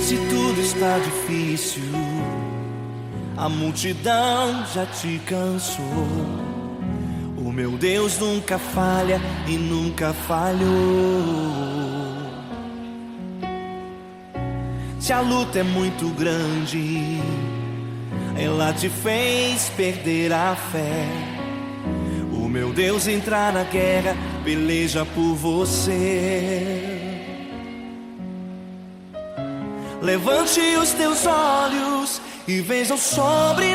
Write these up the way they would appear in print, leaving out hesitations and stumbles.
Se tudo está difícil, a multidão já te cansou. O meu Deus nunca falha e nunca falhou. Se a luta é muito grande, ela te fez perder a fé. O meu Deus entra na guerra, peleja por você. Levante os teus olhos e veja o sobrenatural.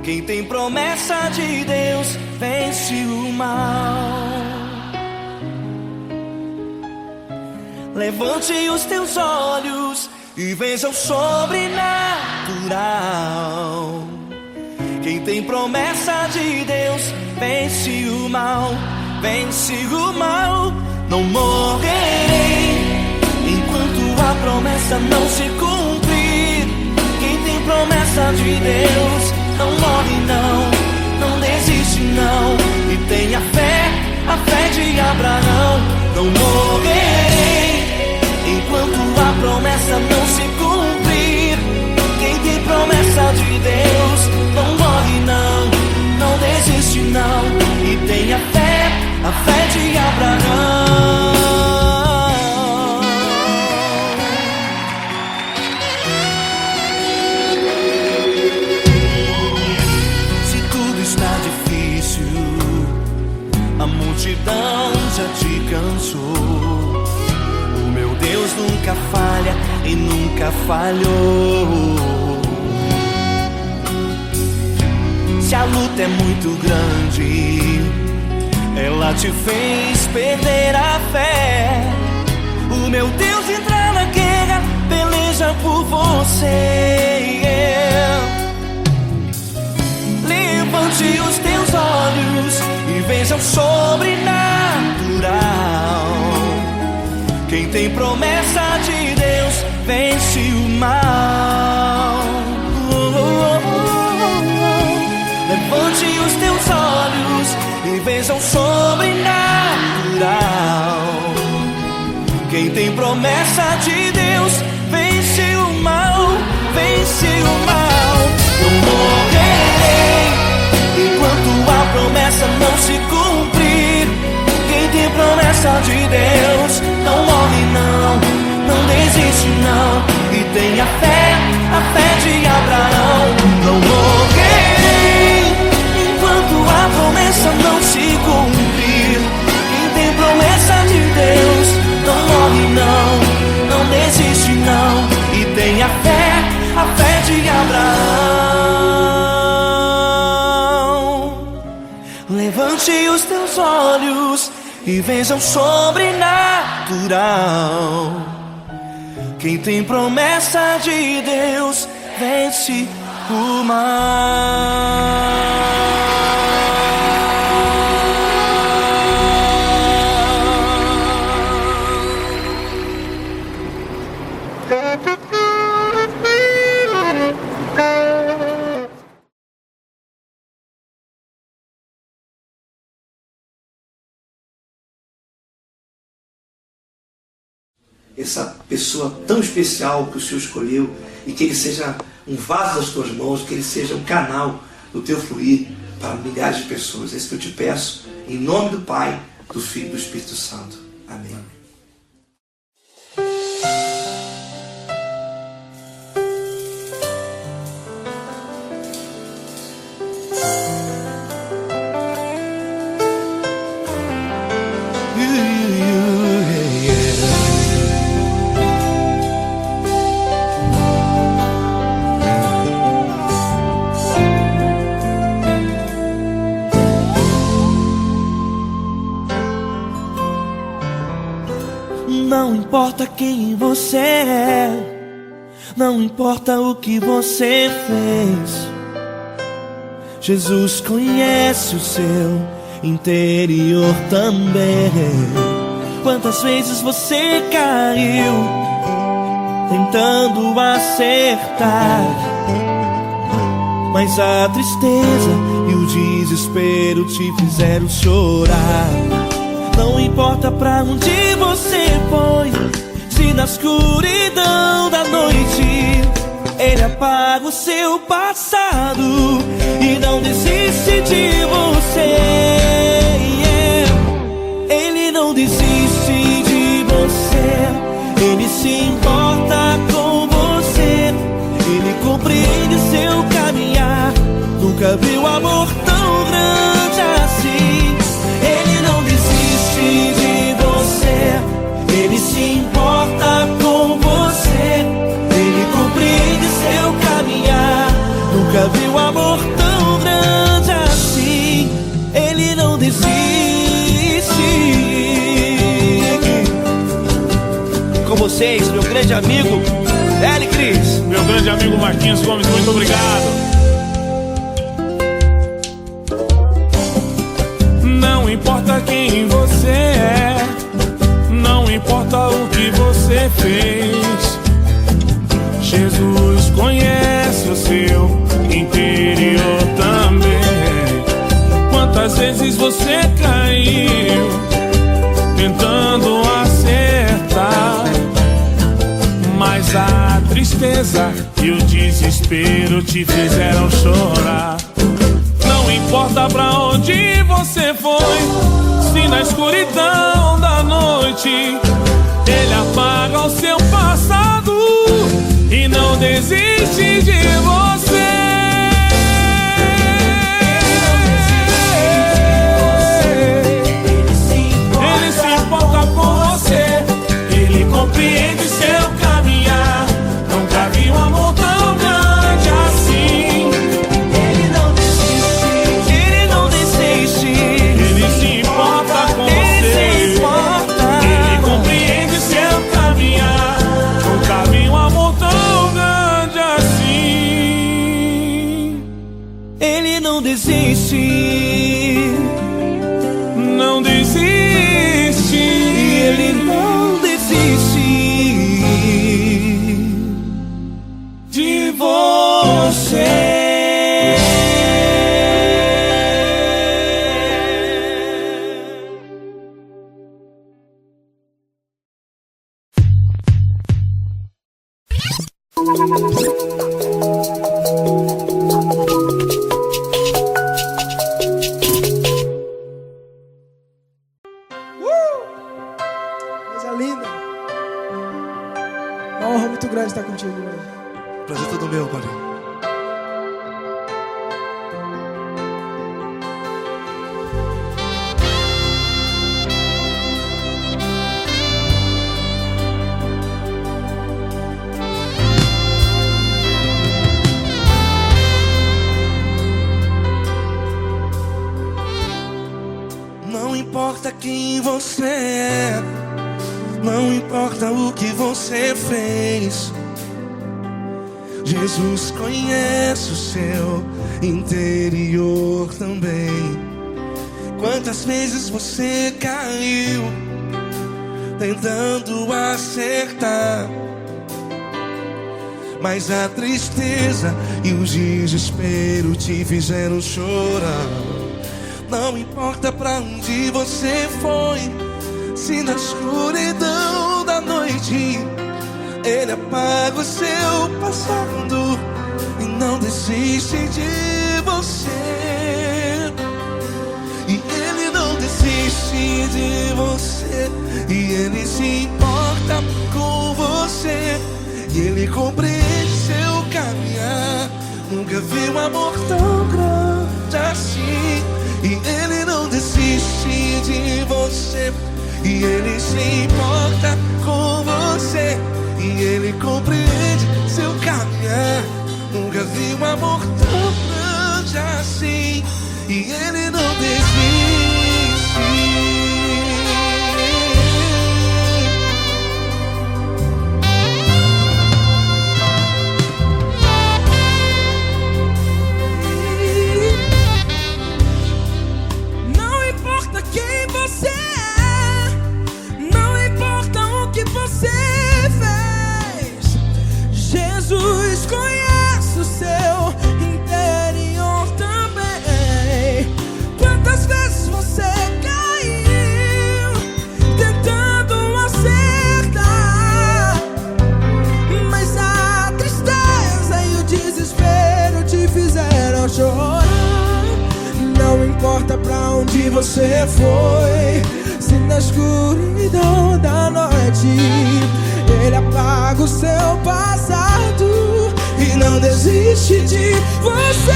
Quem tem promessa de Deus vence o mal. Levante os teus olhos e veja o sobrenatural. Quem tem promessa de Deus vence o mal, vence o mal. Não morrerei enquanto a promessa não se cumprir. Quem tem promessa de Deus não morre não, não desiste não. E tenha fé, a fé de Abraão. Não morrerei enquanto a promessa não se cumprir. Quem tem promessa de Deus não morre não, não desiste não. E tenha fé, a fé de Abraão. Se tudo está difícil, a multidão já te cansou. Deus nunca falha e nunca falhou. Se a luta é muito grande, ela te fez perder a fé. O meu Deus entra na guerra, peleja por você. Levante os teus olhos e veja o sobrenatural. Quem tem promessa de Deus vence o mal. Levante os teus olhos e veja o sobrenatural. Quem tem promessa de Deus vence o mal, vence o mal. Não morrerei enquanto a promessa não se cumprir. Quem tem promessa de Deus não morre não, não desiste não. E tenha fé, a fé de Abraão. Não morrerei enquanto a promessa não se cumprir. Quem tem promessa de Deus não morre não, não desiste não. E tenha fé, a fé de Abraão. Levante os teus olhos e veja o sobrenatural. Quem tem promessa de Deus vence o mal. Essa pessoa tão especial que o Senhor escolheu, e que ele seja um vaso das tuas mãos, que ele seja um canal do teu fluir para milhares de pessoas. É isso que eu te peço, em nome do Pai, do Filho e do Espírito Santo. Amém. Não importa quem você é, não importa o que você fez, Jesus conhece o seu interior também. Quantas vezes você caiu tentando acertar, mas a tristeza e o desespero te fizeram chorar. Não importa pra onde você foi, na escuridão da noite Ele apaga o seu passado e não desiste de você. Ele não desiste de você. Ele se importa com você. Ele compreende seu caminhar. Nunca viu amor tão grande assim. Ele não desiste de você. Ele se importa com você. Ele compreende seu caminhar. Nunca viu amor tão grande assim. Ele não desiste. Com vocês, meu grande amigo L. Cris. Meu grande amigo Marquinhos Gomes, muito obrigado. Não importa quem você é, não importa o que você fez, Jesus conhece o seu interior também. Quantas vezes você caiu tentando acertar, mas a tristeza e o desespero te fizeram chorar. Não importa pra onde você foi, se na escuridão da noite Ele apaga o seu passado e não desiste de você. Ele se importa com você. Ele compreende seu caminhar. Nunca vi um amor tão grande assim. Ele não desiste. Ele não desiste. Ele se importa com você. Ele compreende seu caminhar. Nunca vi um amor tão grande assim. Ele não desiste. Não desiste. Ele não desiste de você. Coisa linda. Uma honra muito grande estar contigo, mano. Prazer todo meu, Paulinho. Não importa quem você é, não importa o que você fez, Jesus conhece o seu interior também. Quantas vezes você caiu tentando acertar, mas a tristeza e o desespero te fizeram chorar. Não importa pra onde você foi, se na escuridão da noite Ele apaga o seu passado e não desiste de você. E Ele não desiste de você. E Ele se importa com você. E Ele compreende seu caminhar. Nunca vi um amor tão grande assim. E Ele não desiste de você. E Ele se importa com você. E Ele compreende seu caminhar. Nunca vi um amor tão grande assim. E Ele não desiste. Não importa quem você é, não importa foi. Se na escuridão da noite Ele apaga o seu passado e não desiste de você.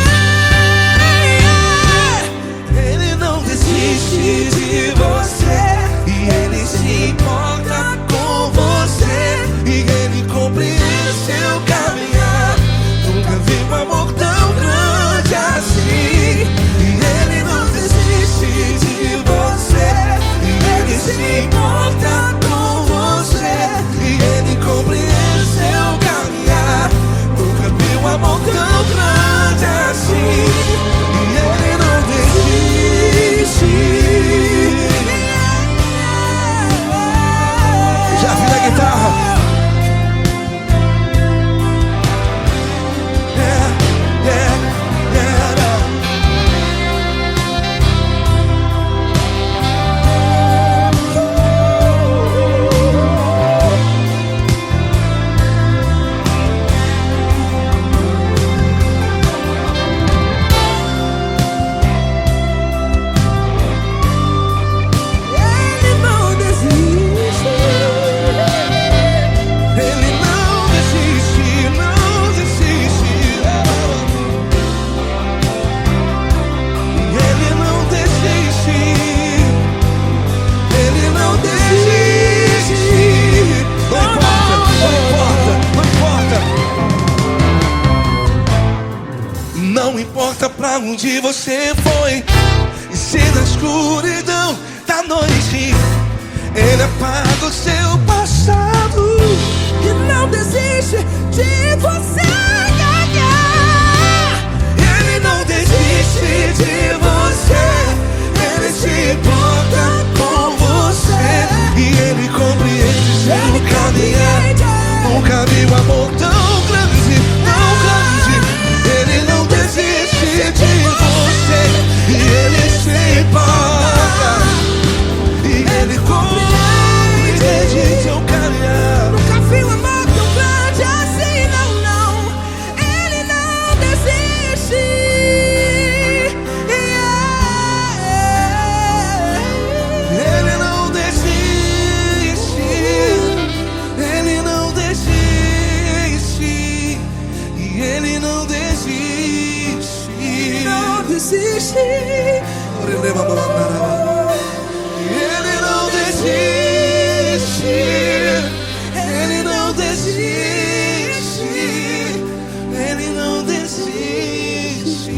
Ele não desiste de você, e Ele se importa com você, e Ele compreende seu caminhar. Nunca vi um amor tão grande assim. E Ele não desiste de você, e Ele se importa com você, e Ele compreende seu caminhar. Nunca vi um amor tão grande assim. E Ele não desiste. Já vi a guitarra. Não importa pra onde você foi, e se na escuridão da noite Ele apaga o seu passado E não desiste de você. Ele não desiste de você, Ele se importa com você, e Ele compreende seu caminhar. Nunca vi um amor tão grande, tão grande. Ele não desiste de você, e Ele se importa, e Ele compreende seu caminhar. Nunca vi um amor tão grande assim, não, não. Ele não desiste. Ele não desiste, Ele não desiste, e Ele não desiste. Não desiste. Ele não desiste, Ele não desiste, Ele não desiste.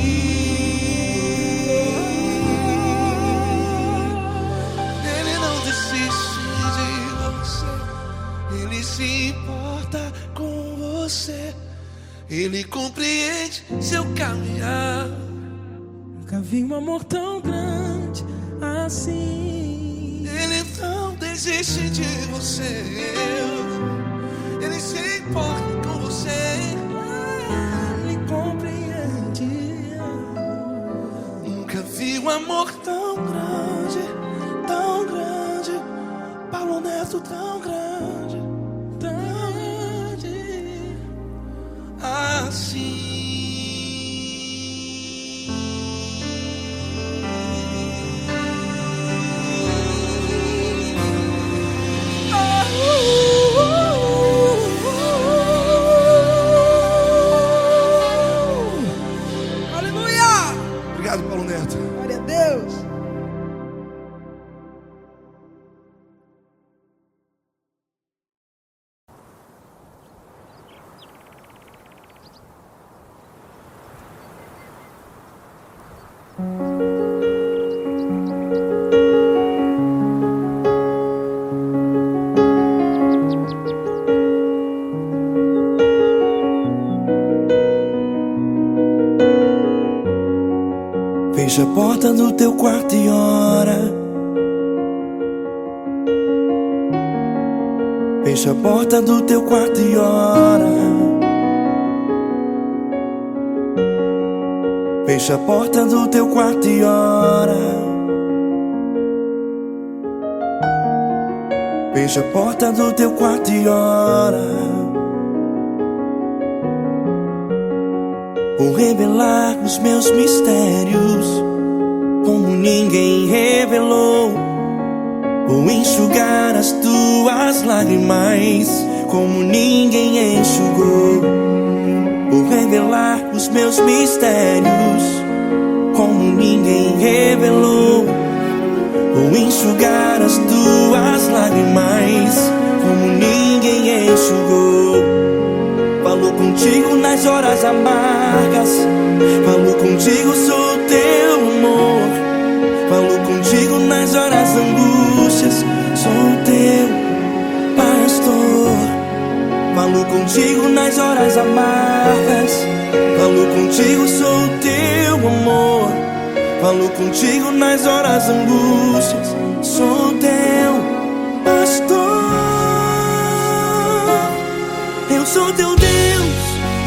Ele não desiste de você, Ele se importa com você, Ele compreende seu caminhar. Nunca vi um amor tão grande assim. Ele não desiste de você, Ele se importa com você. Ele compreende. Nunca vi um amor tão grande, tão grande. Paulo Neto tão grande, tão grande assim. Aleluia! Obrigado, Paulo Neto. Glória a Deus. Fecha a porta do teu quarto e ora. Fecha a porta do teu quarto e ora. Fecha a porta do teu quarto e ora. Fecha a porta do teu quarto e ora. Vou revelar os meus mistérios. como ninguém revelou. Vou enxugar as tuas lágrimas, como ninguém enxugou. Vou revelar os meus mistérios, como ninguém revelou. Vou enxugar as tuas lágrimas, como ninguém enxugou. Falo contigo nas horas amargas, falo contigo, sou teu amor. Falo contigo nas horas angústias, sou teu pastor. Falo contigo nas horas amargas, falo contigo, sou teu amor. Falo contigo nas horas angústias, sou teu pastor. Eu sou teu Deus,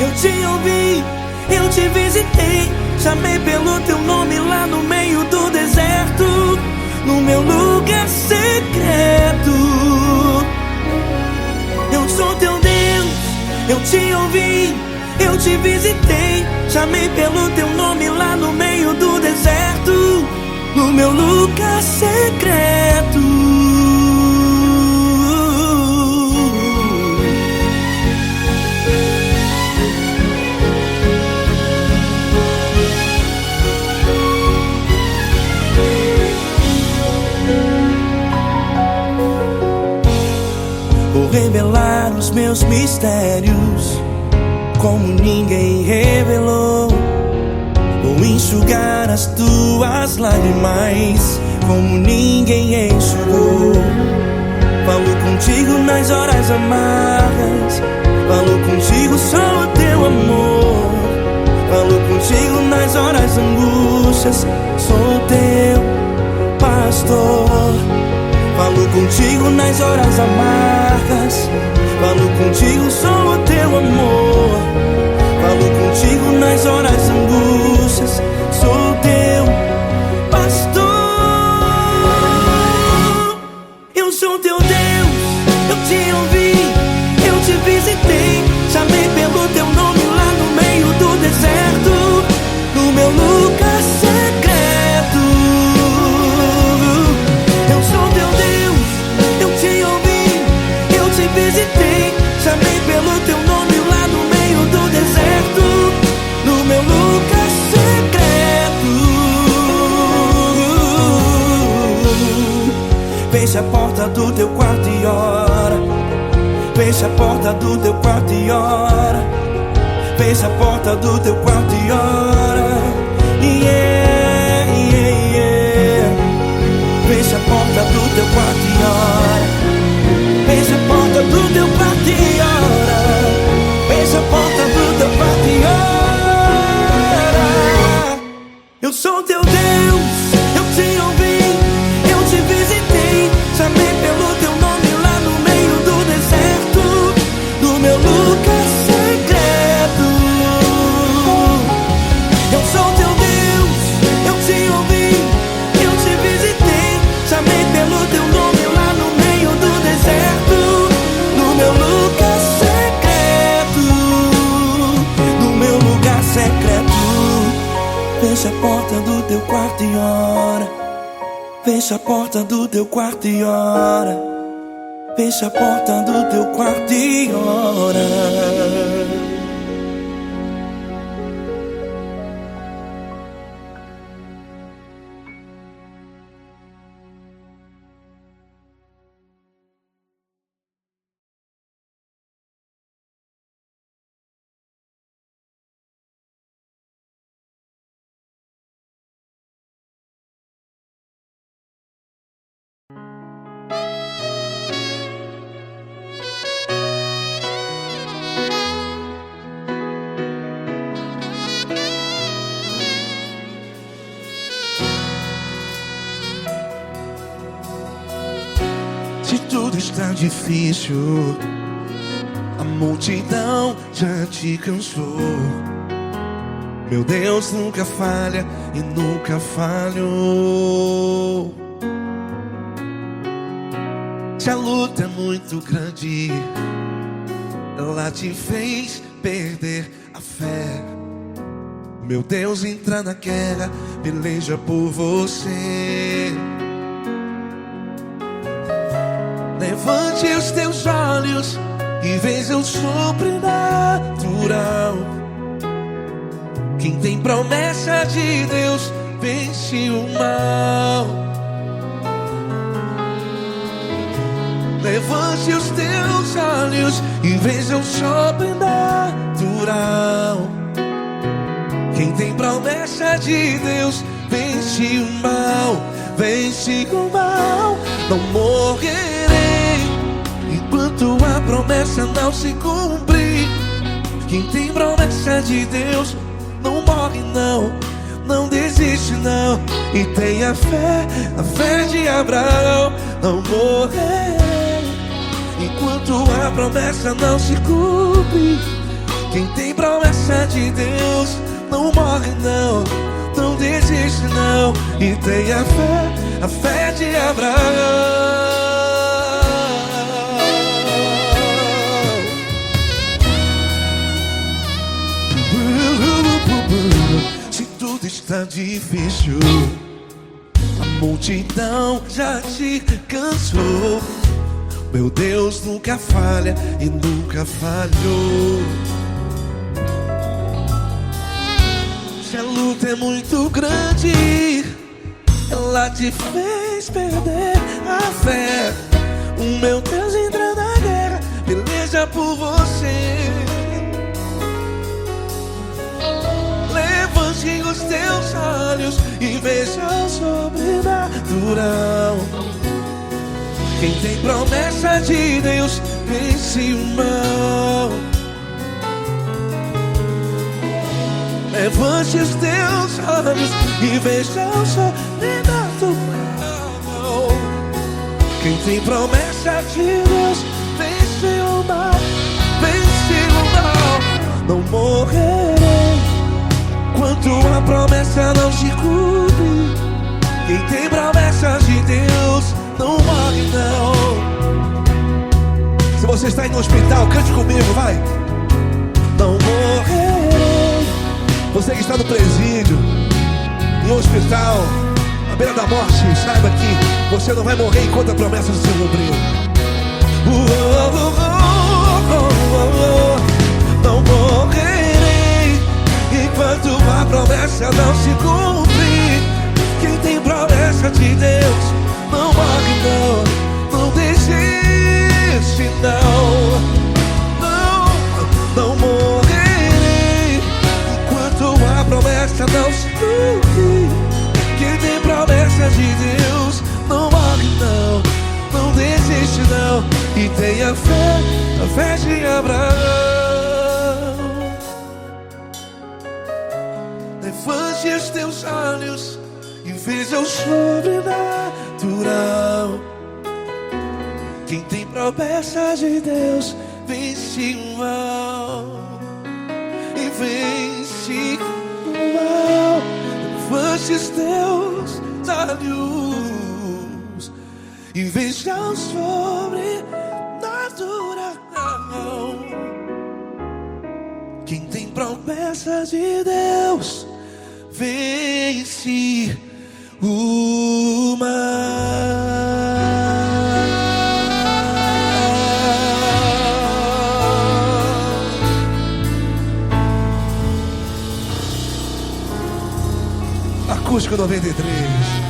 eu te ouvi, eu te visitei. Chamei pelo teu nome lá no meio do deserto, no meu lugar secreto. Eu sou teu Deus, eu te ouvi, eu te visitei. Chamei pelo teu nome lá no meio do deserto, no meu lugar secreto. Vou revelar os meus mistérios, como ninguém revelou. Vou enxugar as tuas lágrimas, como ninguém enxugou. Falo contigo nas horas amargas, falo contigo, sou o teu amor. Falo contigo nas horas angústias, sou teu pastor. Falo contigo nas horas amargas, falo contigo, sou o teu amor. Falo contigo nas horas angústias, sou teu pastor. Eu sou teu Deus, eu te ouvi, eu te visitei. Chamei pelo teu nome lá no meio do deserto, no meu lugar secreto. Eu sou teu Deus, eu te ouvi, eu te visitei. Chamei pelo teu nome lá no meio do deserto, no meu lugar secreto. Fecha a porta do teu quarto e ora. Fecha a porta do teu quarto e ora. Fecha a porta do teu quarto e ora. Yeah, yeah, yeah. Fecha a porta do teu quarto e ora. Fecha a porta do teu quarto e ora. Fecha a porta do teu quarto e ora. Eu sou teu Deus, eu te ouvi, eu te visitei. Chamei pelo teu nome lá no meio do deserto, no meu lugar secreto. Eu sou teu Deus, eu te ouvi, eu te visitei. Chamei pelo teu nome lá no meio do deserto, no meu lugar secreto, no meu lugar secreto. Fecha a porta do teu quarto e ora. Fecha a porta do teu quarto e ora. Fecha a porta do teu quarto e ora. Se tudo está difícil, a multidão já te cansou. Meu Deus nunca falha e nunca falhou. Se a luta é muito grande, ela te fez perder a fé. Meu Deus entra na guerra, peleja por você. Levante os teus olhos e veja o sobrenatural. Quem tem promessa de Deus vence o mal. Levante os teus olhos e veja o sobrenatural. Quem tem promessa de Deus vence o mal. Vence o mal. Não morrerei enquanto a promessa não se cumprir. Quem tem promessa de Deus não morre não, não desiste não. E tenha fé, a fé de Abraão. Não morrerei enquanto a promessa não se cumpre. Quem tem promessa de Deus não morre não, não desiste não. E tenha fé, a fé de Abraão. Se tudo está difícil, a multidão já te cansou. Meu Deus nunca falha e nunca falhou. Se a luta é muito grande, ela te fez perder a fé. O meu Deus entra na guerra, peleja por você. Levante os teus olhos e veja o sobrenatural. Quem tem promessa de Deus vence o mal. Levante os teus olhos e veja o sobrenatural. Quem tem promessa de Deus vence o mal. Vence o mal. Não morrerei enquanto a promessa não se cumpre. Quem tem promessa de Deus não morre não. Se você está aí no hospital, cante comigo, vai. Não morrerei. Você que está no presídio, em um hospital, à beira da morte, saiba que você não vai morrer enquanto a promessa não se cumprir. Não morrerei enquanto a promessa não se cumprir. Quem tem promessa de Deus não morre não, não desiste não. Não morrerei enquanto a promessa não se cumprir. Quem tem promessa de Deus não morre não, não desiste não. E tenha fé, a fé de Abraão. Levante os teus olhos e veja o sobrenatural. Quem tem promessa de Deus vence o mal. E vence o mal. Levante os teus olhos e veja o sobrenatural. Quem tem promessa de Deus vence o mal. Acústico 93.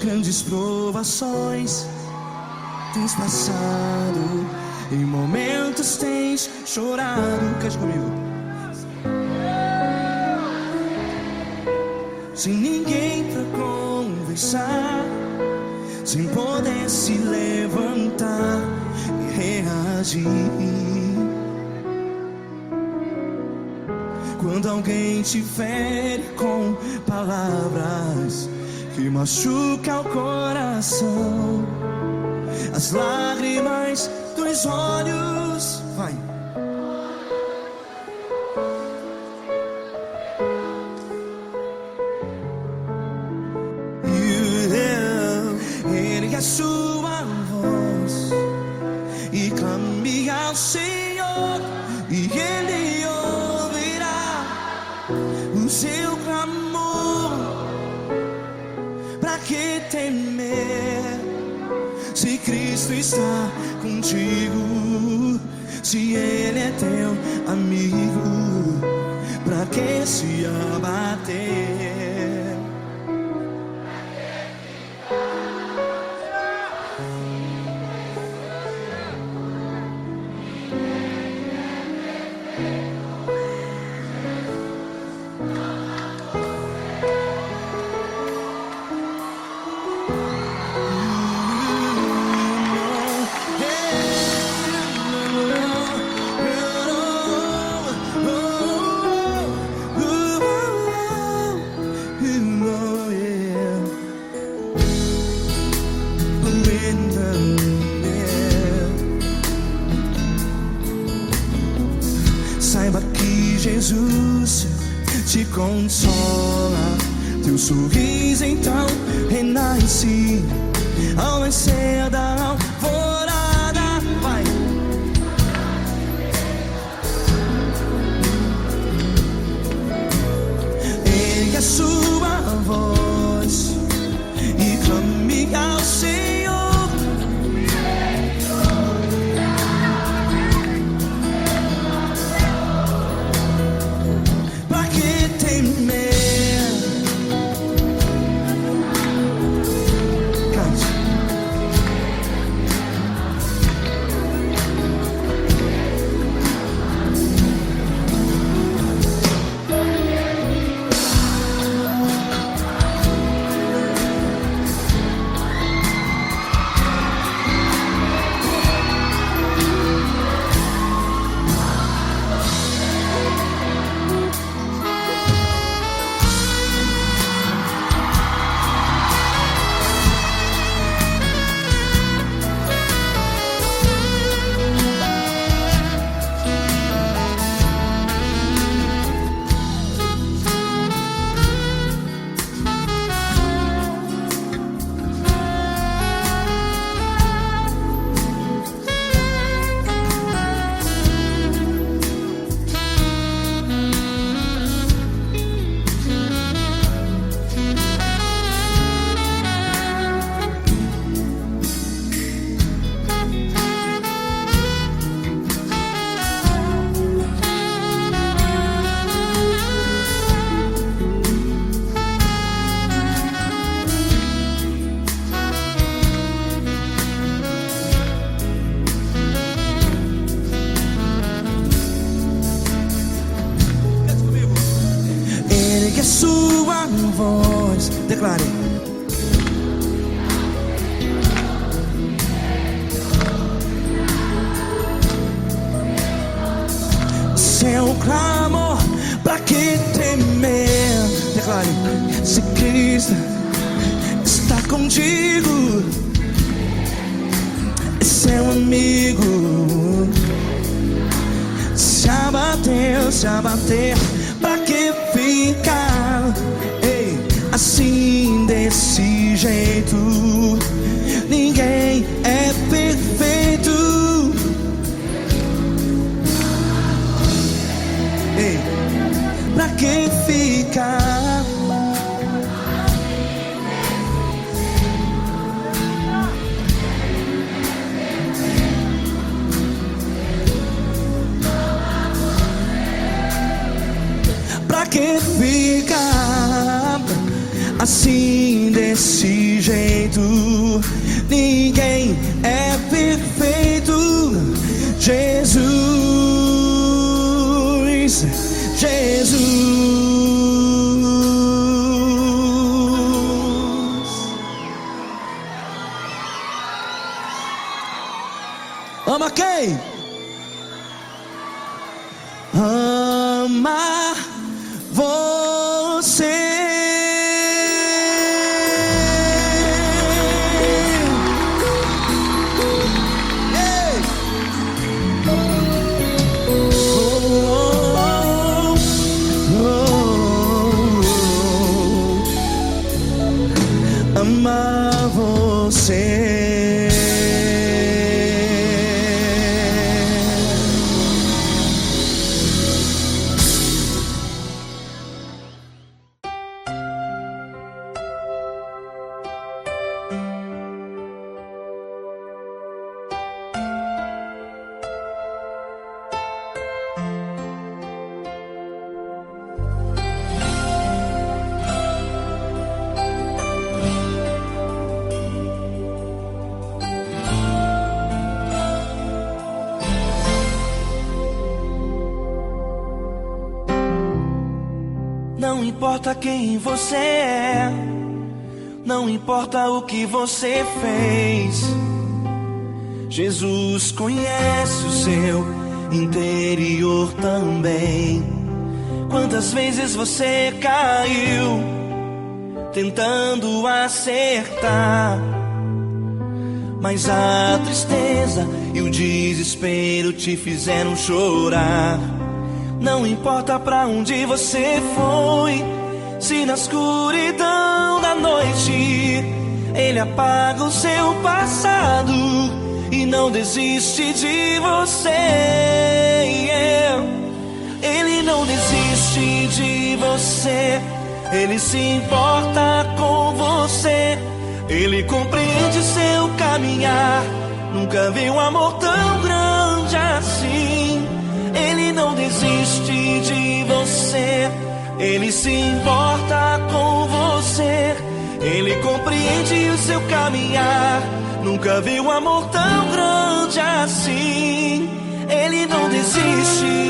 Grandes provações tens passado, em momentos tens chorado. Cante comigo. Sem ninguém pra conversar, sem poder se levantar e reagir. Quando alguém te fere com palavras que machucam o coração, as lágrimas dos olhos, vai. Ergue a sua voz e clame ao Senhor, e Ele ouvirá o seu clamor. Pra que temer, se Cristo está contigo? Se Ele é teu amigo, pra que se abater? Saiba que Jesus te consola, teu sorriso então renasce ao nascer da alvorada. Vai. Ergue a sua voz e clame ao Senhor. A sua voz, declare. Seu clamor, pra que temer? Declare. Se Cristo está contigo, é seu amigo. Se abater, pra que ficar, ei, assim desse jeito? Ninguém é perfeito. Ei, pra que ficar? Pra que ficar assim desse jeito? Ninguém é perfeito. Jesus, Jesus. Ei! Amar você. Amar você. Não importa quem você é, não importa o que você fez, Jesus conhece o seu interior também. Quantas vezes você caiu tentando acertar, mas a tristeza e o desespero te fizeram chorar. Não importa pra onde você foi, se na escuridão da noite Ele apaga o seu passado e não desiste de você. Ele não desiste de você, Ele se importa com você. Ele compreende seu caminhar, nunca vi um amor tão grande assim. Ele não desiste de você, Ele se importa com você. Ele compreende o seu caminhar, nunca vi um amor tão grande assim. Ele não desiste.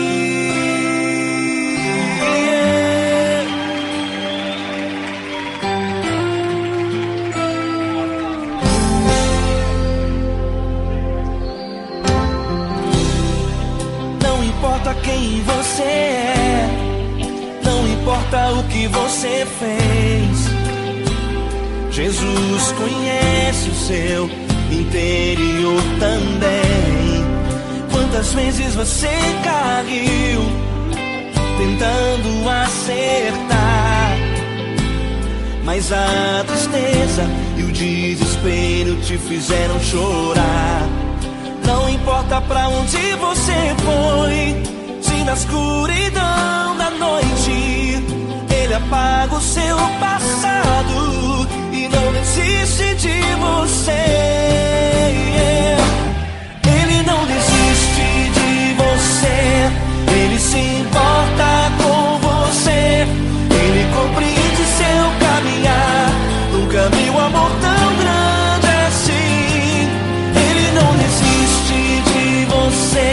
Não importa quem você é, não importa o que você fez, Jesus conhece o seu interior também. Quantas vezes você caiu tentando acertar, mas a tristeza e o desespero te fizeram chorar. Não importa pra onde você foi, se na escuridão da noite Ele apaga o seu passado e não desiste de você. Ele não desiste de você, Ele se importa com você. Ele compreende seu caminhar, nunca vi um amor tão grande assim. Ele não desiste de você,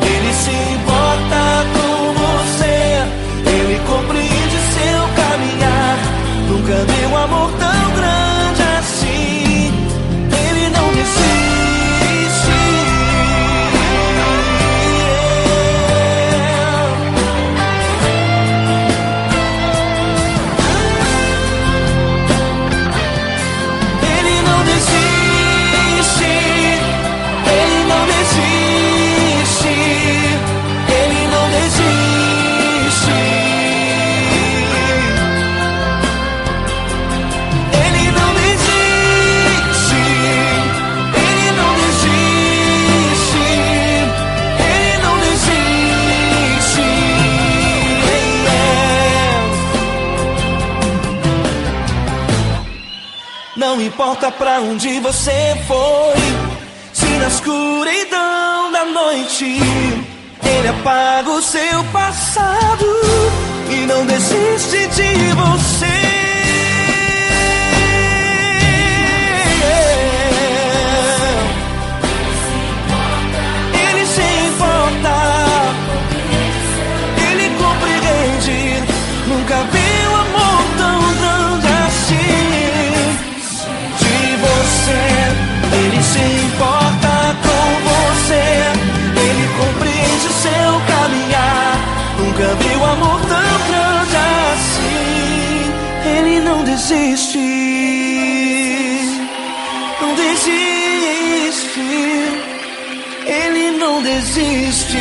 Ele se importa com você. Ele compreende seu caminhar, nunca vi um amor tão grande assim. Ele não desiste. Ele não desiste. Ele não desiste. Ele não desiste. Ele não desiste. Ele não desiste. Ele não desiste. Não importa pra onde você foi, se na escuridão da noite Ele apaga o seu passado e não desiste de você. Ele se importa, Ele compreende, nunca vi um amor tão grande assim. De você, Ele se importa com você. desiste, não desiste, Ele não desiste.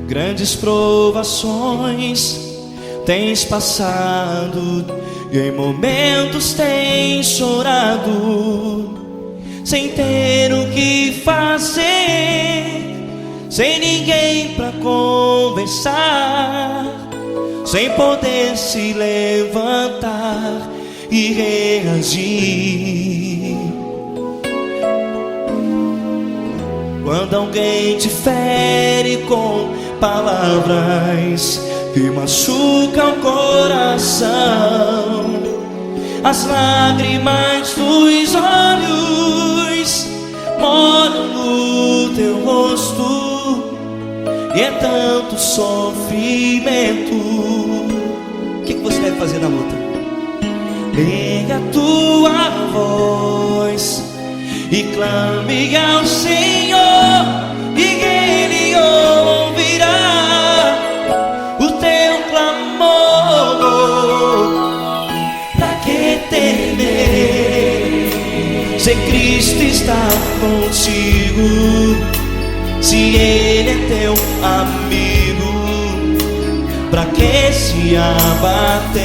Grandes provações tens passado e em momentos tens chorado, sem ter o que fazer, sem ninguém pra conversar, sem poder se levantar e reagir. Quando alguém te fere com palavras que machucam o coração, as lágrimas dos olhos moram no teu rosto, e é tanto sofrimento. O que você deve fazer na luta? Erga a tua voz e clame ao Senhor, e Ele ouvirá o teu clamor. Pra que temer, se Cristo está contigo, se Ele é teu amigo? Pra que se abater?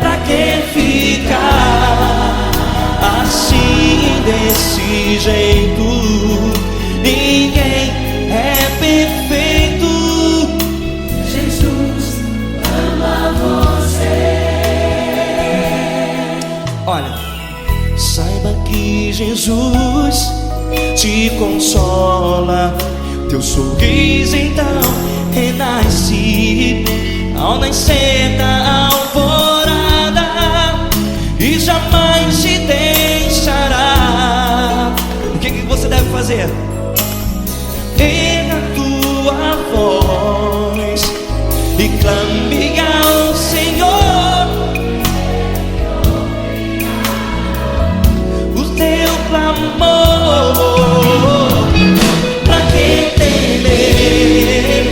Pra que ficar assim, desse jeito? Ninguém é perfeito. Jesus ama você. Olha, saiba que Jesus te consola, teu sorriso então renasce ao nascer da alvorada, e jamais te deixará. O que você deve fazer? Erga a tua voz e clame ao Senhor, o teu clamor. Pra que temer,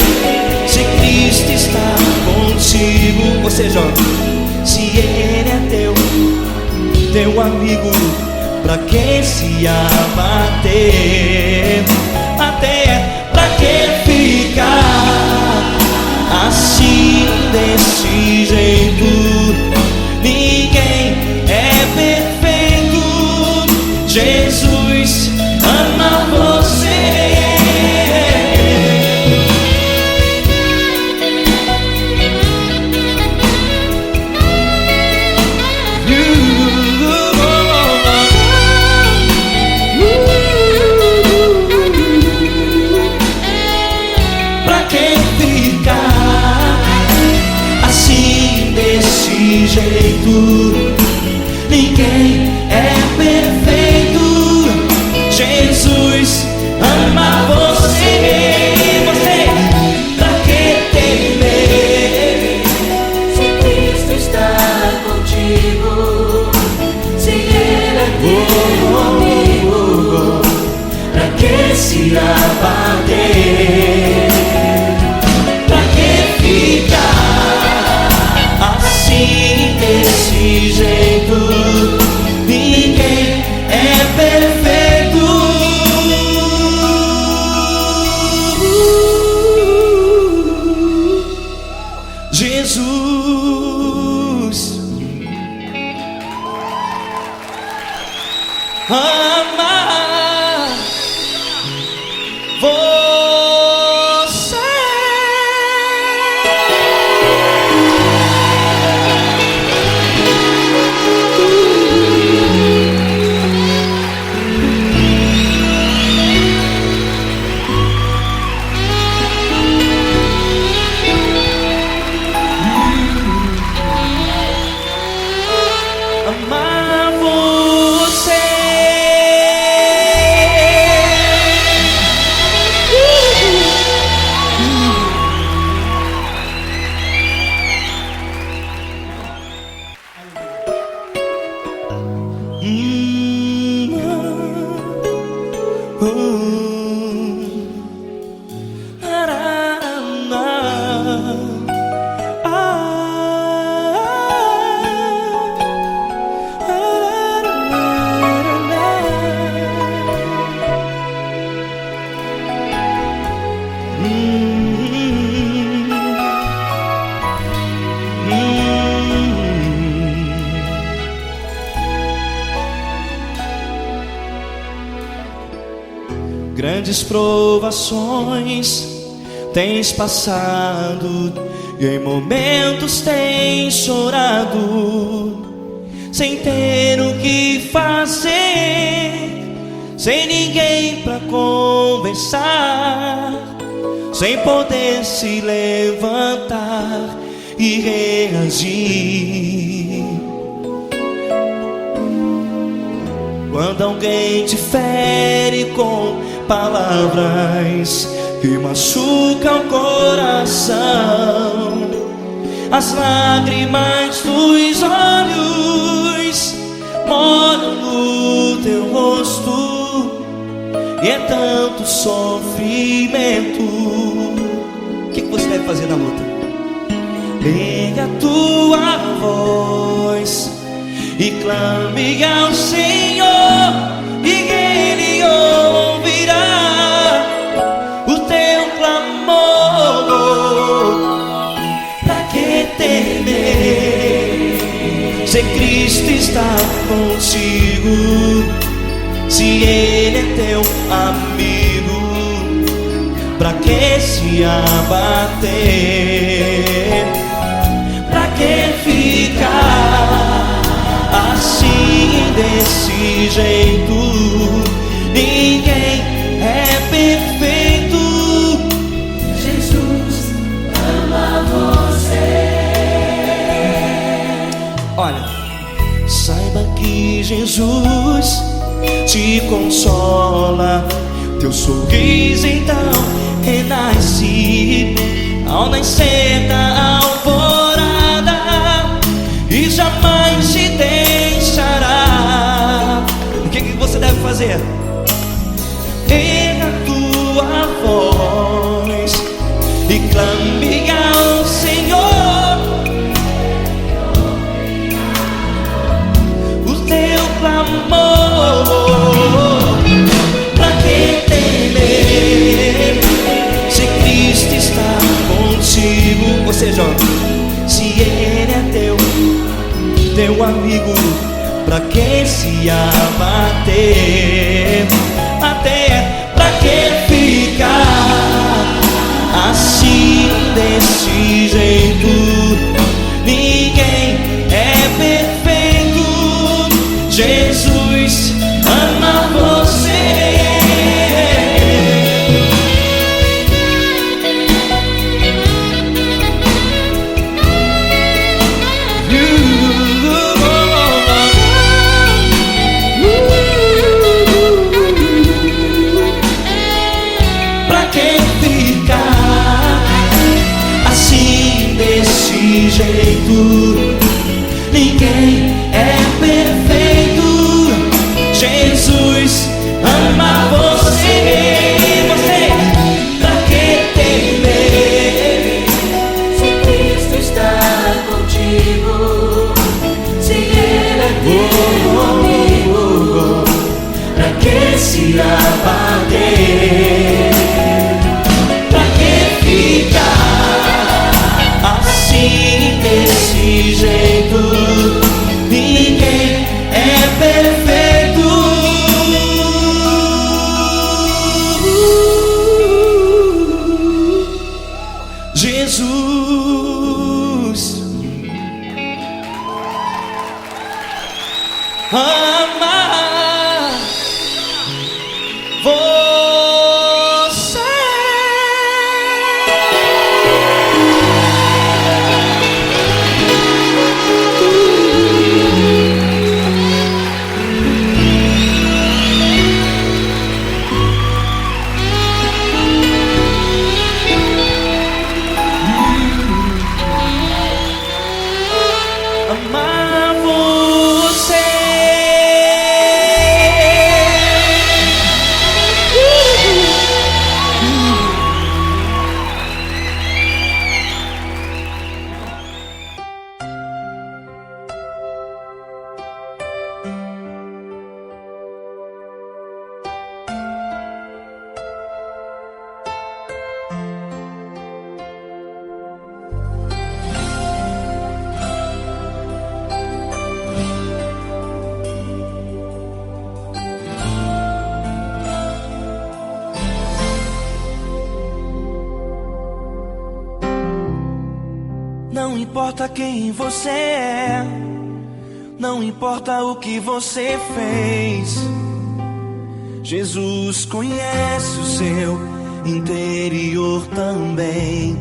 se Cristo está contigo? Ou seja, se Ele é teu amigo, pra que se abater? Até pra que ficar assim, desse jeito? Ninguém é perfeito. Jesus ama você. grandes provações tens passado e em momentos tens chorado, sem ter o que fazer, sem ninguém pra conversar, sem poder se levantar e reagir. Quando alguém te fere com palavras que machucam o coração, as lágrimas dos olhos molham no teu rosto, e é tanto sofrimento. O que você deve fazer na luta? Ergue a tua voz e clame ao Senhor, e Ele ouvirá o teu clamor. Pra que temer, se Cristo está contigo, se Ele é teu amigo? Pra que se abater? Pra que ficar assim, desse jeito? Ninguém é perfeito. Jesus ama você. Olha, saiba que Jesus te consola, teu sorriso então renasce ao nascer da alvorada, e jamais te deixará. O que você deve fazer? Erga a tua voz e clame ao Senhor, o teu clamor. Pra que temer, se Cristo está contigo? Ou seja, se Ele é teu amigo, pra que se abater? Até pra que ficar assim, desse jeito? Ninguém é perfeito. Jesus ama você. Jeito, ninguém é perfeito. Jesus ama você. Pra que temer, se Cristo está contigo, se Ele é teu amigo? Pra que se abater? Pra que ficar assim? importa quem você é, não importa o que você fez, Jesus conhece o seu interior também.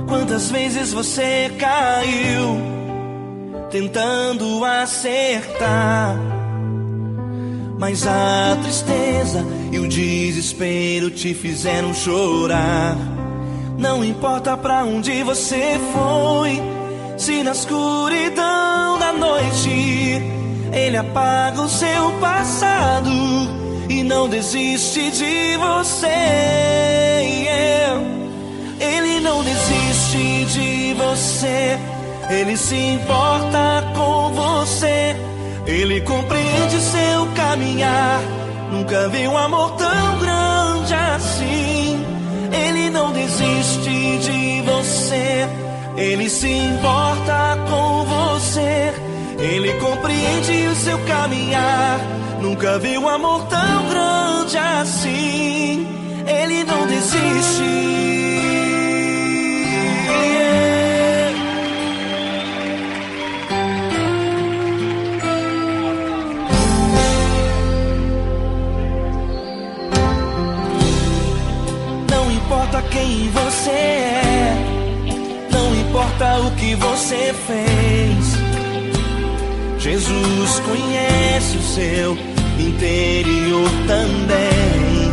Quantas vezes você caiu tentando acertar, mas a tristeza e o desespero te fizeram chorar. Não importa pra onde você foi, se na escuridão da noite Ele apaga o seu passado e não desiste de você. Ele não desiste de você, Ele se importa com você. Ele compreende seu caminhar, nunca vi um amor tão grande assim. Ele não desiste de você, Ele se importa com você. Ele compreende o seu caminhar, nunca vi um amor tão grande assim. Ele não desiste. Não importa quem você é, não importa o que você fez, Jesus conhece o seu interior também.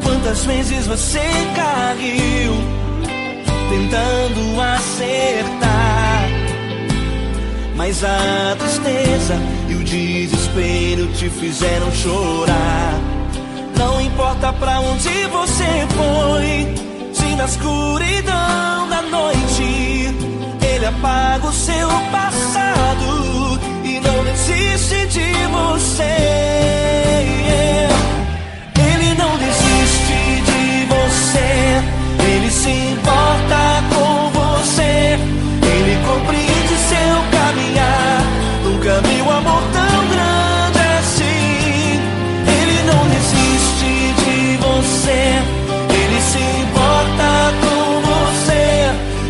Quantas vezes você caiu tentando acertar, mas a tristeza e o desespero te fizeram chorar. Não importa pra onde você foi, se na escuridão da noite Ele apaga o seu passado e não desiste de você. Ele não desiste de você, Ele se importa com você. Ele compreende seu caminhar, nunca vi um amor tão grande assim. Ele não desiste de você, Ele se importa com você.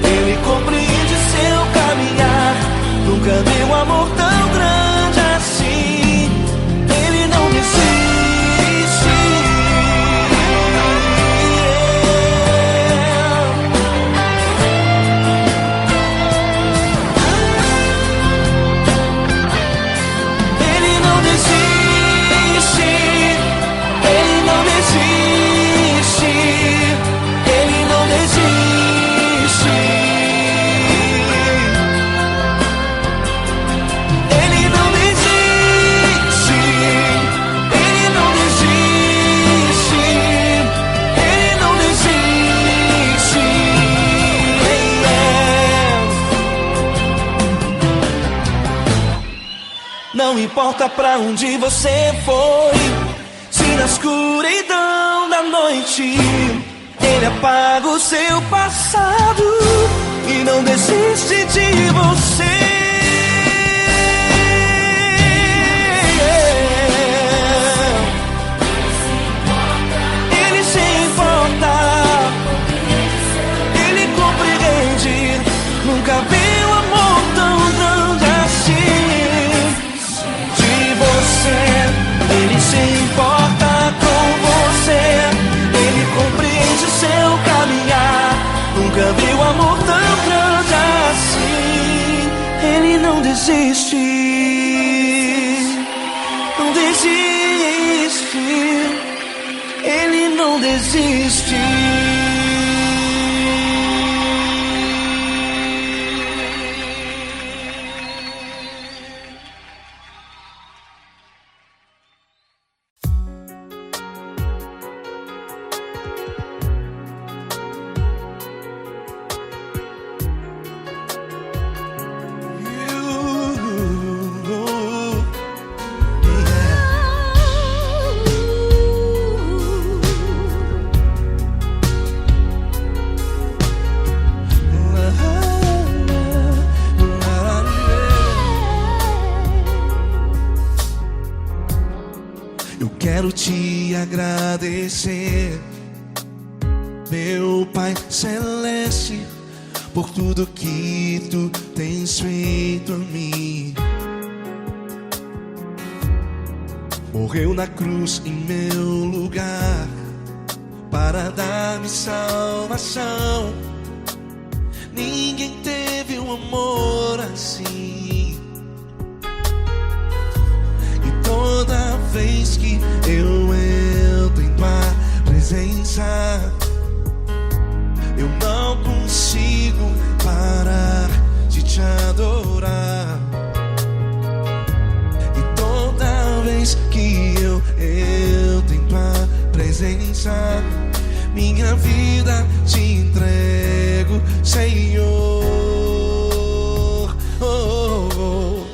Ele compreende seu caminhar, nunca vi um amor tão grande assim. Ele não desiste. Ele não desiste. Ele não desiste. Ele não desiste. Ele não desiste. Ele não desiste. Ele não desiste. Não importa pra onde você foi, se na escuridão da noite Ele apaga o seu passado e não desiste de você. Ele se importa, Ele compreende, nunca vi um amor tão grande assim. De você, Ele se importa com você. Ele compreende seu caminhar, nunca vi um amor tão grande assim. Ele não desiste, não desiste. Ele não desiste. Eu quero te agradecer, meu Pai Celeste, por tudo que tu tens feito a mim. Morreu na cruz em meu lugar para dar-me salvação. Ninguém teve um amor assim. E toda vez que eu entro em tua presença, eu não consigo parar de te adorar. E toda vez que eu entro em tua presença, minha vida te entrego, Senhor. Oh, oh, oh.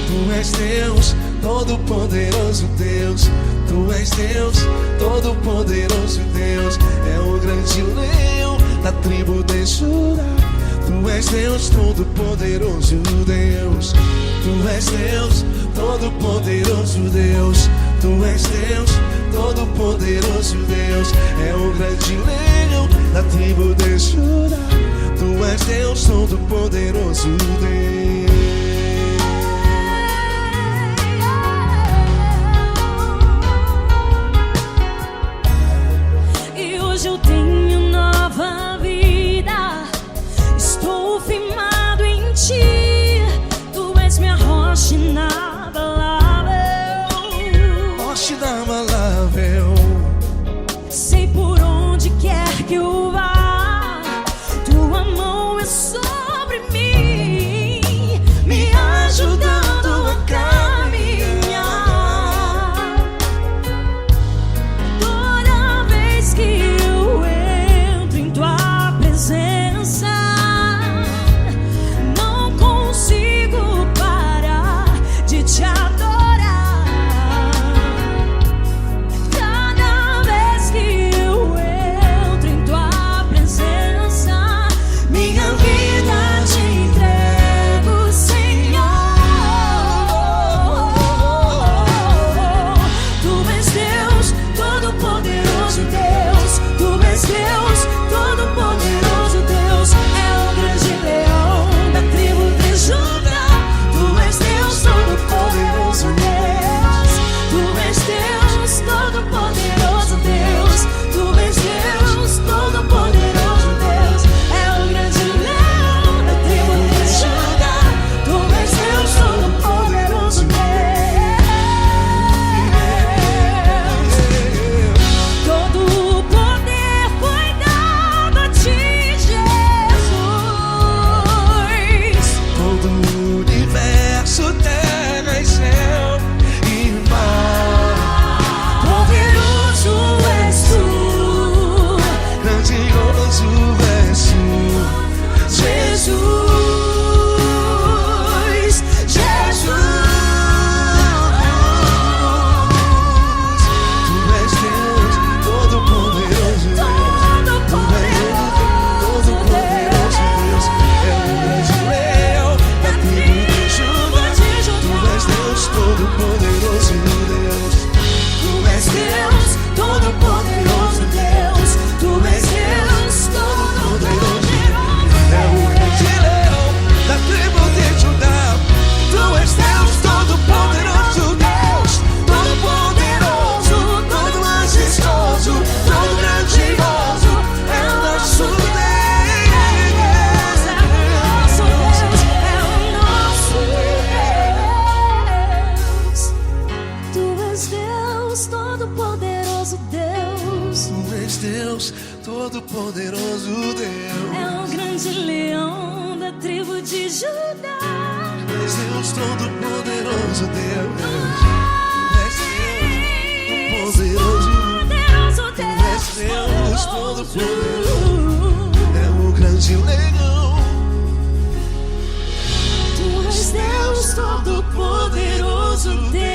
Tu és Deus, Todo-Poderoso Deus. Tu és Deus, Todo-Poderoso Deus. É o grande leão da tribo de Judá. Tu és Deus, Todo-Poderoso Deus. Tu és Deus, Todo-Poderoso Deus. Tu és Deus, Todo-Poderoso Deus. É o grande leão da tribo de Judá. Tu és Deus, Todo-Poderoso Deus. E hoje eu tenho nova vida. Estou firmado em ti. Tu és minha rocha inabalável. Rocha inabalável. Sei por onde quer que eu vá, tua mão é sobre mim, me ajudando a caminhar. Toda vez que eu entro em tua presença, não consigo parar de te adorar. Cada vez que eu entro em tua presença, minha vida te entrego, Senhor. Tu és Deus, Todo-Poderoso Deus. Tu és Deus, Todo-Poderoso Deus. É o grande leão da tribo de Judá. Tu és Deus, Todo-Poderoso Deus. Tu és Deus, Todo-Poderoso Deus. Tu és Deus, Todo-Poderoso Deus. É o grande leão da tribo de Judá. Tu és Deus, Todo-Poderoso Deus. Todo o poder foi dado a ti, Jesus. Todo o universo, terra e céu e mar. Poderoso és tu, Grandioso és tu, Jesus, Jesus. Tu és Deus, Todo-Poderoso Deus. Tu és Deus, Todo-Poderoso Deus. É o grande leão da tribo de Judá. Tu és Deus, Todo-Poderoso Deus. Tu és Deus, Todo-Poderoso Deus. Tu és Deus, Todo-Poderoso. É o grande leão da tribo de Judá. Tu és Deus, Todo-Poderoso Deus. Todo-Poderoso, todo majestoso, todo grandioso. É o nosso Deus. É o nosso Deus, é o nosso Deus. Tu és Deus, Todo-Poderoso Deus. Tu és Deus, Todo-Poderoso Deus. É o grande leão da tribo de Judá. Tu és Deus, Todo-Poderoso Deus. Tu és Deus, Todo-Poderoso. Poderoso Tu és Deus, Deus, Todo-Poderoso. É o grande leão. Tu és Deus, Todo-Poderoso Deus.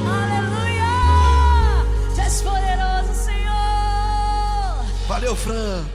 Aleluia! Tu és poderoso, Senhor. Valeu, Fran.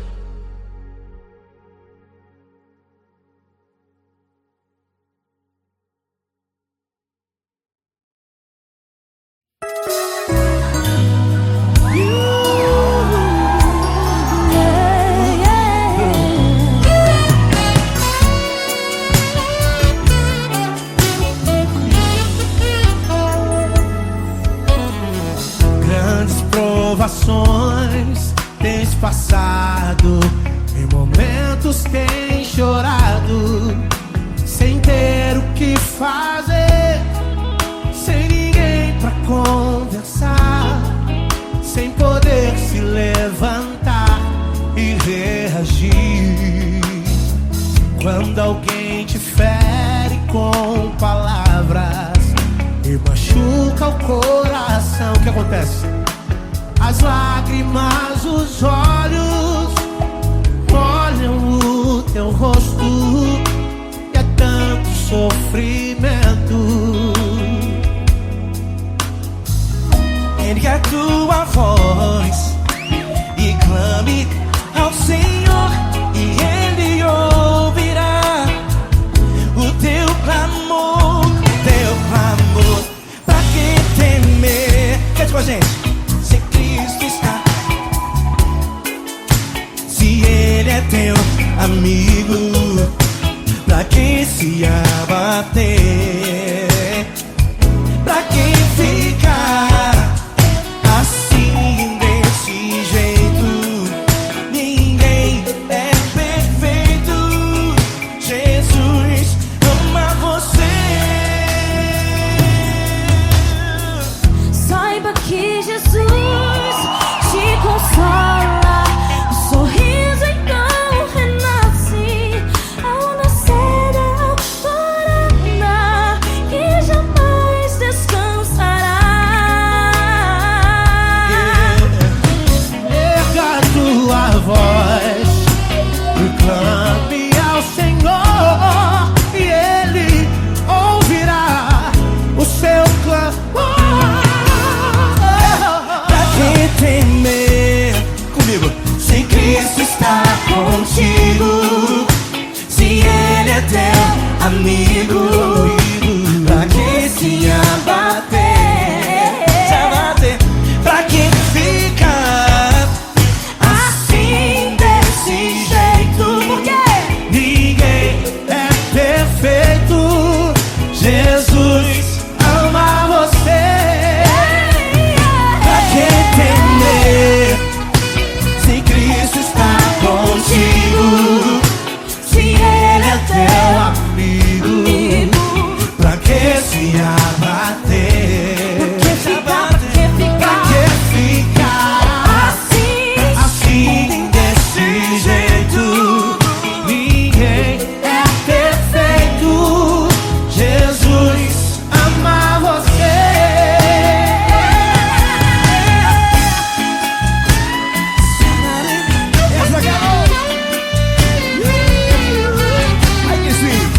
provações tens passado, em momentos tens chorado, sem ter o que fazer, sem ninguém pra conversar, sem poder se levantar e reagir. Quando alguém te fere com palavras e machuca o coração, o que acontece? As lágrimas, os olhos molham o teu rosto, e é tanto sofrimento. Ergue a tua voz e clame ao Senhor, e Ele ouvirá o teu clamor, Pra que temer? Cante com a gente. Se Cristo está, se Ele é teu amigo, pra que se abater? Pra que ficar assim, desse jeito? Ninguém é perfeito. Jesus ama você. Saiba que Jesus te consola, o sorriso então renasce ao nascer da alvorada, que jamais descansará. Erga a tua voz e clame ao Senhor, e Ele ouvirá o seu clamor. Pra que temer? Comigo. Se Cristo está contigo, se Ele é teu amigo, pra que se abater? Pra que ficar assim, desse jeito? Porque Ninguém é perfeito. Jesus ama você. Pra que temer? Se Cristo está contigo, se Ele é teu amigo, pra que se abater? Pra que ficar assim, desse jeito? Ninguém é perfeito. Jesus ama você. Essa galera. Ai, que sweet.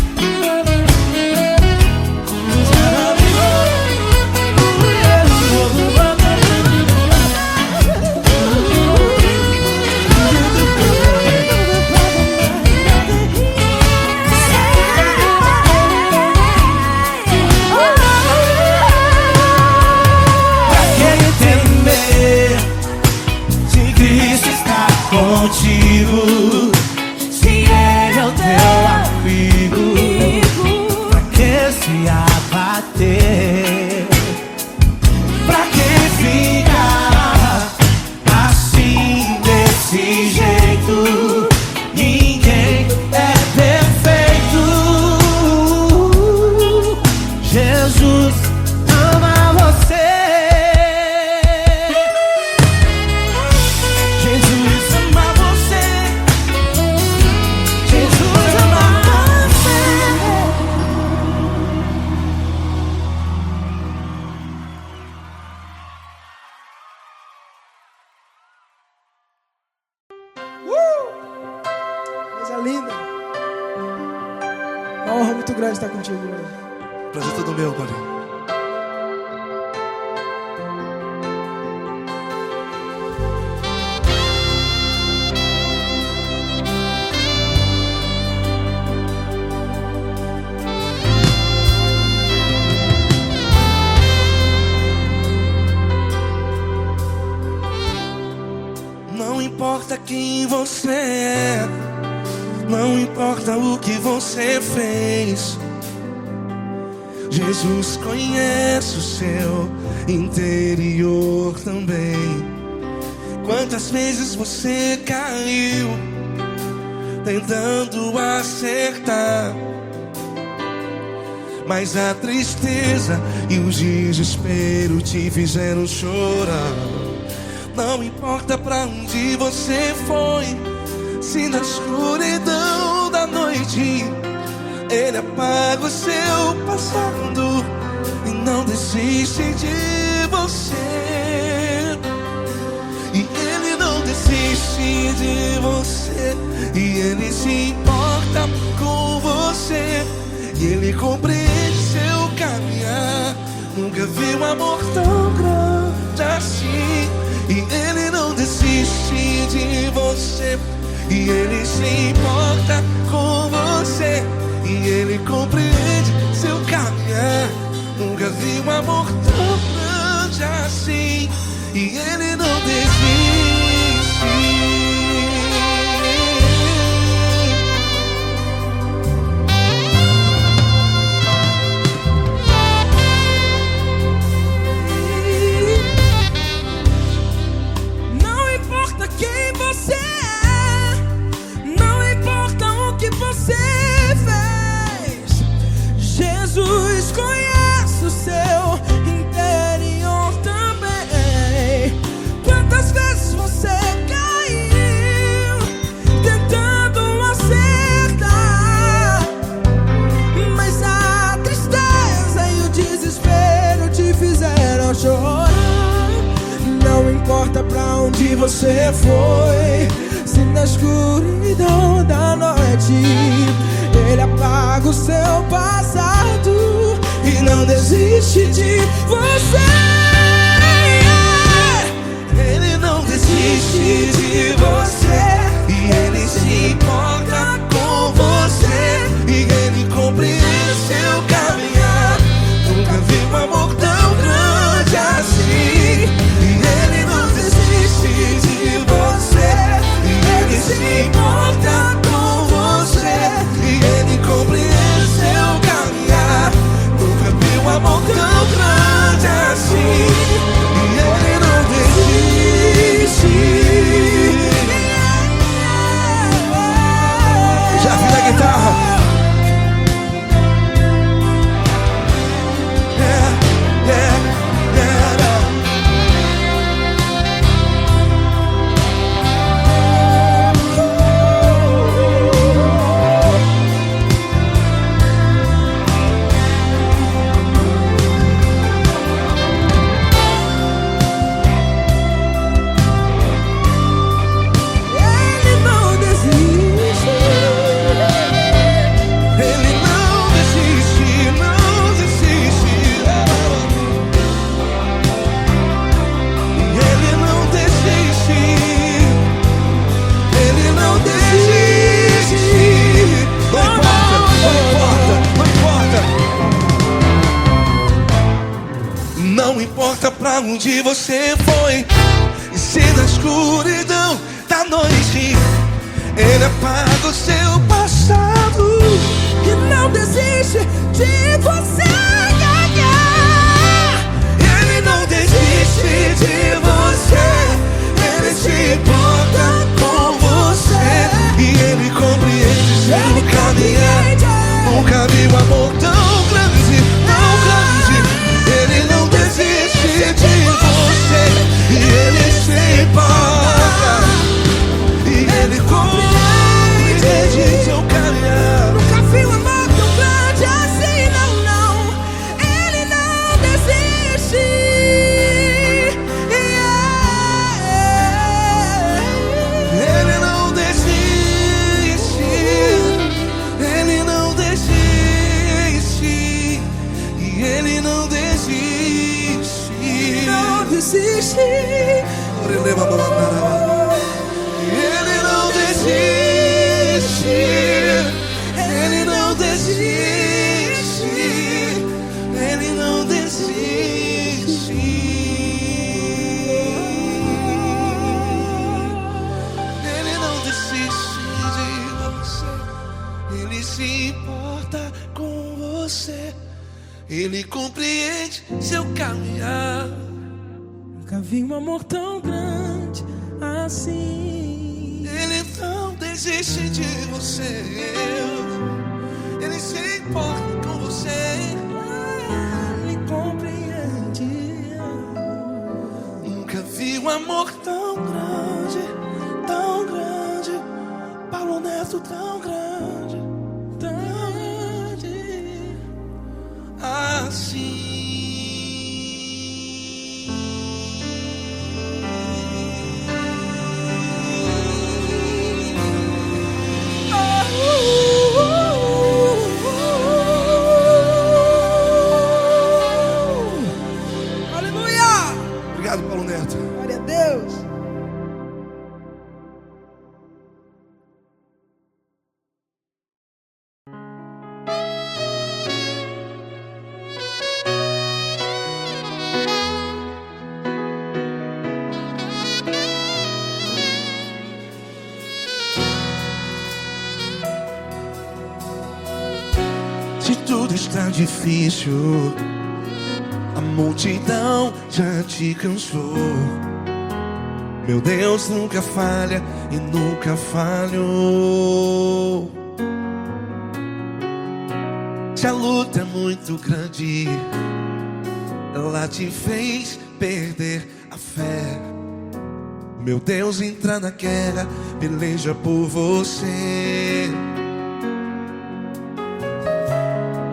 Pra que temer? Se Cristo está contigo, se Ele é o teu amigo, pra que se abater? Pra que ficar assim, desse jeito? Ninguém é perfeito. Jesus ama você. Jesus ama você. Jesus ama você. Coisa linda. Uma honra muito grande estar contigo hoje. Prazer todo meu, Paulinho. Não importa quem você é, não importa o que você fez, Jesus conhece o seu interior também. Quantas vezes você caiu tentando acertar, mas a tristeza e o desespero te fizeram chorar. Não importa pra onde você foi, se na escuridão da noite Ele apaga o seu passado e não desiste de você. E Ele não desiste de você, e Ele se importa com você, e Ele compreende seu caminhar. Nunca vi um amor tão grande assim. E Ele não desiste de você, e Ele se importa com você, e Ele compreende seu caminhar. Nunca vi um amor tão grande assim. E Ele não desiste. Não importa quem você é, não importa o que você fez, Jesus conhece o seu interior também. Quantas vezes você caiu tentando acertar, mas a tristeza e o desespero te fizeram chorar. Não importa pra onde você foi, se na escuridão da noite Ele apaga o seu passado e não desiste de você. Ele não desiste de você, e Ele se importa com você, e Ele compreende seu caminhar. Nunca vi um amor tão grande assim. E Ele não desiste de você, e Ele se importa com você, e Ele compreende seu caminhar. Nunca vi um amor tão grande assim. E Ele não desiste. Já vi a guitarra. Não importa pra onde você foi, e se na escuridão da noite Ele apaga o seu passado E não desiste de você. Ele não desiste de você, Ele se importa com você, e Ele compreende seu caminhar. Nunca vi um amor tão grande, tão grande. Ele não desiste de você, e Ele se importa, e Ele compreende seu caminhar. Nunca vi um amor tão grande assim, não, não. Ele não desiste. Ele não desiste, Ele não desiste, e Ele não desiste. Não desiste. Ele não desiste, Ele não desiste, Ele não desiste. Ele não desiste de você, Ele se importa com você, Ele compreende seu caminhar. Nunca vi um amor tão grande assim. Ele não desiste de você. Ele se importa com você. Ele compreende. Nunca vi um amor tão grande, tão grande. Paulo Neto tão grande, tão grande assim. Aleluia! Obrigado, Paulo Neto. Glória a Deus. Se tudo está difícil, a multidão já te cansou. Meu Deus nunca falha e nunca falhou. Se a luta é muito grande, ela te fez perder a fé. Meu Deus entra na guerra, peleja por você.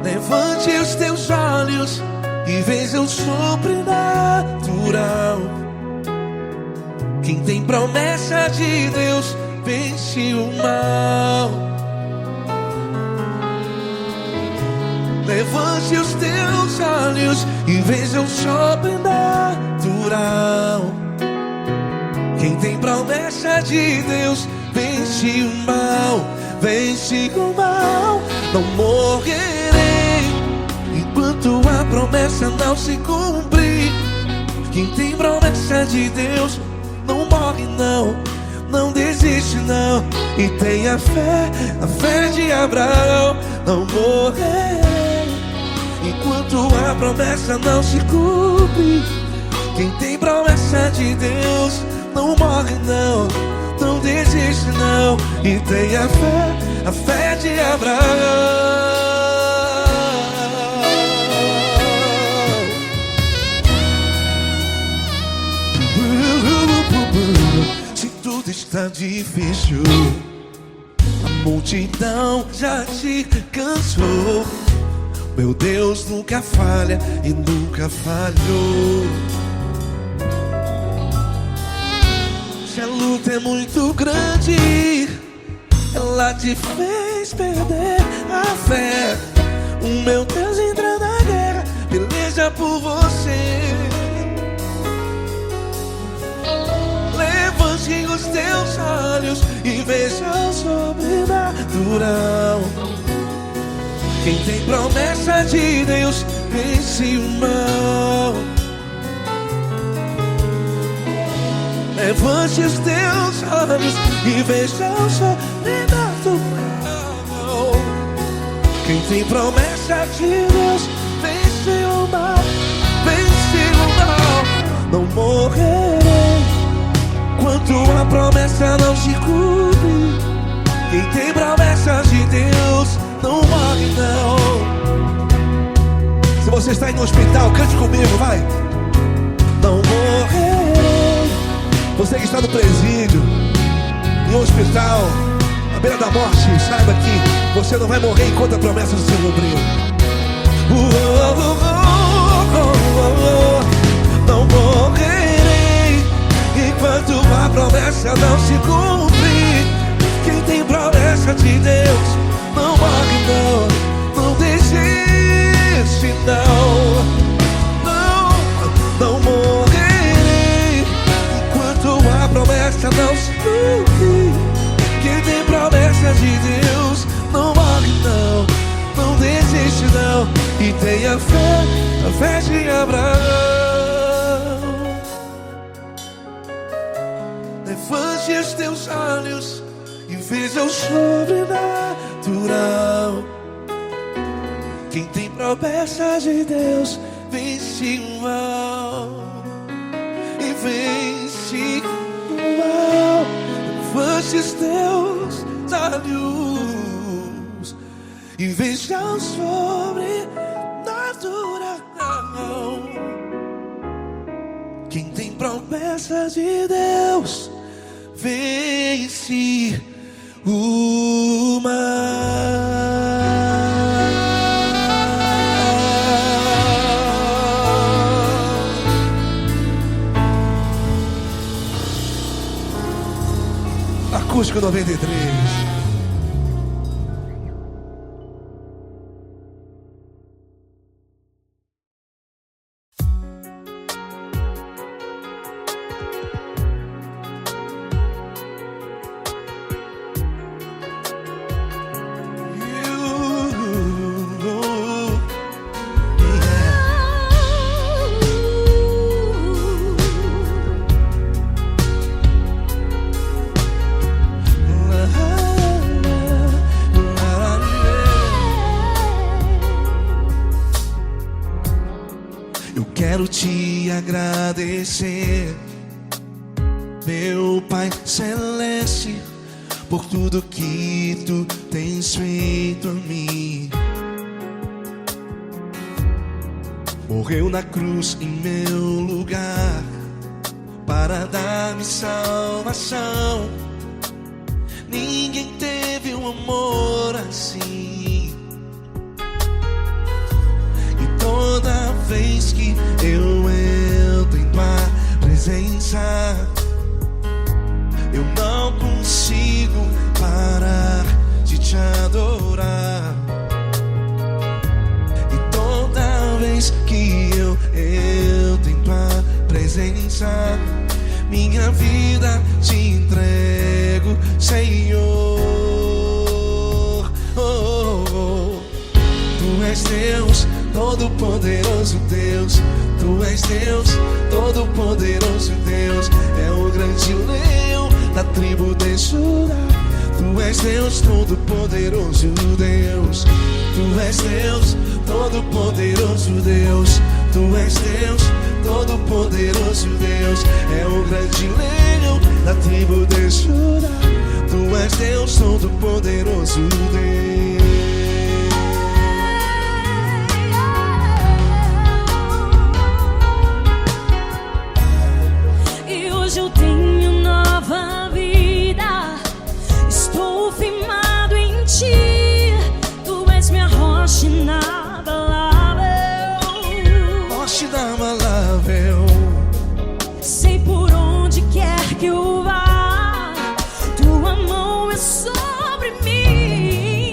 Levante os teus olhos e veja o sobrenatural. Quem tem promessa de Deus vence o mal. Levante os teus olhos e veja o sobrenatural. Quem tem promessa de Deus vence o mal. Vence o mal. Não morrerei enquanto a promessa não se cumprir. Quem tem promessa de Deus não morre não, não desiste não. E tenha fé, a fé de Abraão. Não morrerei enquanto a promessa não se cumpre. Quem tem promessa de Deus não morre não, não desiste não. E tenha fé, a fé de Abraão. Se tudo está difícil, a multidão já te cansou. Meu Deus nunca falha e nunca falhou. Se a luta é muito grande, ela te fez perder a fé. O meu Deus entra na guerra, peleja por você. Levante os teus olhos e veja o sobrenatural. Quem tem promessa de Deus vence o mal. Levante os teus olhos e veja o sobrenatural. Quem tem promessa de Deus vence o mal. Vence o mal. Não morrerei enquanto a promessa não se cumpre. Quem tem promessa de Deus não morre não. Se você está aí no hospital, cante comigo, vai. Não morrerei. Você que está no presídio, em um hospital, à beira da morte, saiba que você não vai morrer enquanto a promessa não se cumprir. Não morrerei enquanto a promessa não se cumprir. Quem tem promessa de Deus não morre não, não desiste não. Não morrerei enquanto a promessa não se cumprir. Quem tem promessa de Deus não morre não, não desiste não. E tenha fé, a fé de Abraão. Levante os teus olhos e veja o sobrenatural. Quem tem promessa de Deus vence o mal. E vence o mal. estes teus olhos e veja o sobrenatural. Quem tem promessas de Deus vence o mal. Acústico 93. Quero te agradecer, meu Pai Celeste, por tudo que tu tens feito a mim. Morreu na cruz em meu lugar para dar-me salvação. Ninguém teve um amor assim. E toda vez que eu entro em tua presença, eu não consigo parar de te adorar. E toda vez que eu entro em tua presença, minha vida te entrego, Senhor. Tu és Deus, Todo-Poderoso Deus. Tu és Deus, Todo-Poderoso Deus. É o grande leão da tribo de Judá. Tu és Deus, Todo-Poderoso Deus. Tu és Deus, Todo-Poderoso Deus. Tu és Deus, Todo-Poderoso Deus. É o grande leão da tribo de Judá. Tu és Deus, Todo-Poderoso Deus. Hoje eu tenho nova vida, estou firmado em ti. Tu és minha rocha inabalável, Rocha inabalável. sei por onde quer que eu vá, tua mão é sobre mim.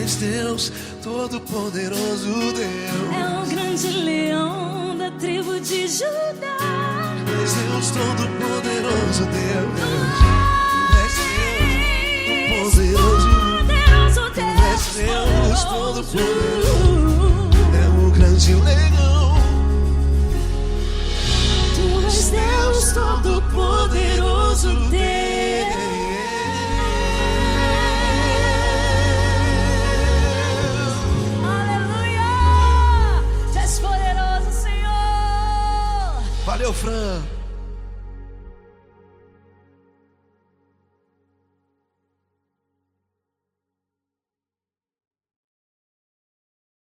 és Deus, todo-poderoso Deus. É o grande leão da tribo de Judá. És Deus, todo-poderoso Deus. És Deus, poderoso. Poderoso Deus. És Deus, todo-poderoso. É o grande leão. Tu és Deus todo-poderoso Deus. Aleluia! Tu és poderoso, Senhor. Valeu, Fran.